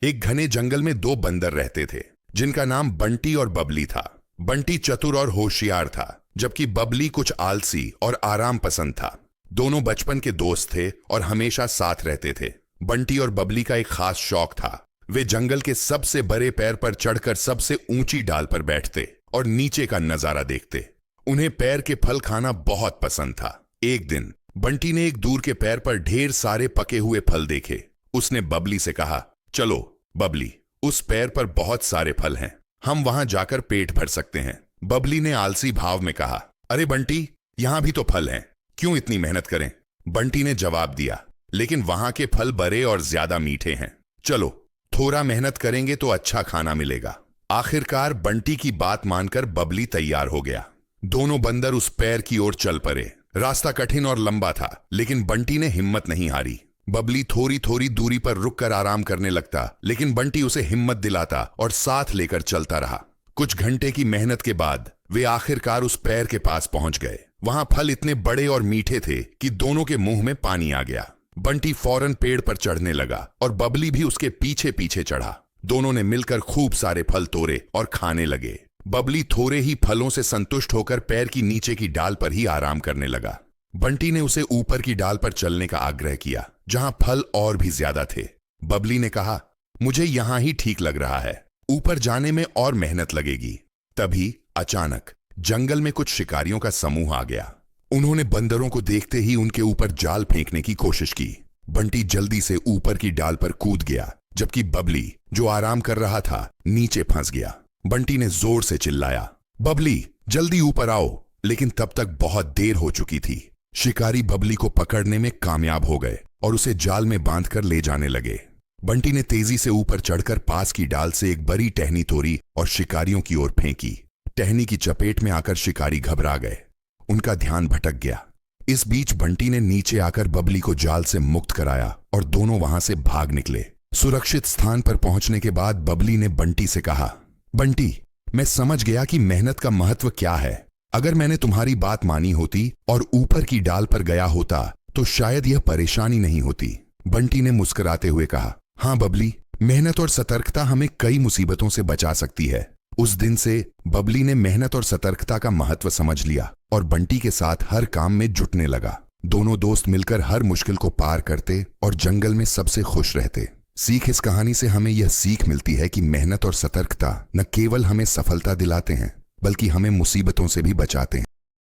एक घने जंगल में दो बंदर रहते थे जिनका नाम बंटी और बबली था। बंटी चतुर और होशियार था, जबकि बबली कुछ आलसी और आराम पसंद था। दोनों बचपन के दोस्त थे और हमेशा साथ रहते थे। बंटी और बबली का एक खास शौक था। वे जंगल के सबसे बड़े पेड़ पर चढ़कर सबसे ऊंची डाल पर बैठते और नीचे का नजारा देखते। उन्हें पेड़ के फल खाना बहुत पसंद था। एक दिन बंटी ने एक दूर के पेड़ पर ढेर सारे पके हुए फल देखे। उसने बबली से कहा, चलो बबली, उस पेड़ पर बहुत सारे फल हैं, हम वहां जाकर पेट भर सकते हैं। बबली ने आलसी भाव में कहा, अरे बंटी, यहां भी तो फल हैं, क्यों इतनी मेहनत करें। बंटी ने जवाब दिया, लेकिन वहां के फल बड़े और ज्यादा मीठे हैं, चलो थोड़ा मेहनत करेंगे तो अच्छा खाना मिलेगा। आखिरकार बंटी की बात मानकर बबली तैयार हो गया। दोनों बंदर उस पेड़ की ओर चल पड़े। रास्ता कठिन और लंबा था, लेकिन बंटी ने हिम्मत नहीं हारी। बबली थोड़ी थोड़ी दूरी पर रुककर आराम करने लगता, लेकिन बंटी उसे हिम्मत दिलाता और साथ लेकर चलता रहा। कुछ घंटे की मेहनत के बाद वे आखिरकार उस पेड़ के पास पहुंच गए। वहां फल इतने बड़े और मीठे थे कि दोनों के मुंह में पानी आ गया। बंटी फौरन पेड़ पर चढ़ने लगा और बबली भी उसके पीछे पीछे चढ़ा। दोनों ने मिलकर खूब सारे फल तोड़े और खाने लगे। बबली थोड़े ही फलों से संतुष्ट होकर पेड़ की नीचे की डाल पर ही आराम करने लगा। बंटी ने उसे ऊपर की डाल पर चलने का आग्रह किया, जहां फल और भी ज्यादा थे। बबली ने कहा, मुझे यहां ही ठीक लग रहा है, ऊपर जाने में और मेहनत लगेगी। तभी अचानक जंगल में कुछ शिकारियों का समूह आ गया। उन्होंने बंदरों को देखते ही उनके ऊपर जाल फेंकने की कोशिश की। बंटी जल्दी से ऊपर की डाल पर कूद गया, जबकि बबली, जो आराम कर रहा था, नीचे फंस गया। बंटी ने जोर से चिल्लाया, बबली जल्दी ऊपर आओ, लेकिन तब तक बहुत देर हो चुकी थी। शिकारी बबली को पकड़ने में कामयाब हो गए और उसे जाल में बांधकर ले जाने लगे। बंटी ने तेजी से ऊपर चढ़कर पास की डाल से एक बड़ी टहनी तोड़ी और शिकारियों की ओर फेंकी। टहनी की चपेट में आकर शिकारी घबरा गए, उनका ध्यान भटक गया। इस बीच बंटी ने नीचे आकर बबली को जाल से मुक्त कराया और दोनों वहां से भाग निकले। सुरक्षित स्थान पर पहुंचने के बाद बबली ने बंटी से कहा, बंटी, मैं समझ गया कि मेहनत का महत्व क्या है। अगर मैंने तुम्हारी बात मानी होती और ऊपर की डाल पर गया होता तो शायद यह परेशानी नहीं होती। बंटी ने मुस्कुराते हुए कहा, हाँ बबली, मेहनत और सतर्कता हमें कई मुसीबतों से बचा सकती है। उस दिन से बबली ने मेहनत और सतर्कता का महत्व समझ लिया और बंटी के साथ हर काम में जुटने लगा। दोनों दोस्त मिलकर हर मुश्किल को पार करते और जंगल में सबसे खुश रहते। सीख इस कहानी से हमें यह सीख मिलती है कि मेहनत और सतर्कता न केवल हमें सफलता दिलाते हैं, बल्कि हमें मुसीबतों से भी बचाते हैं।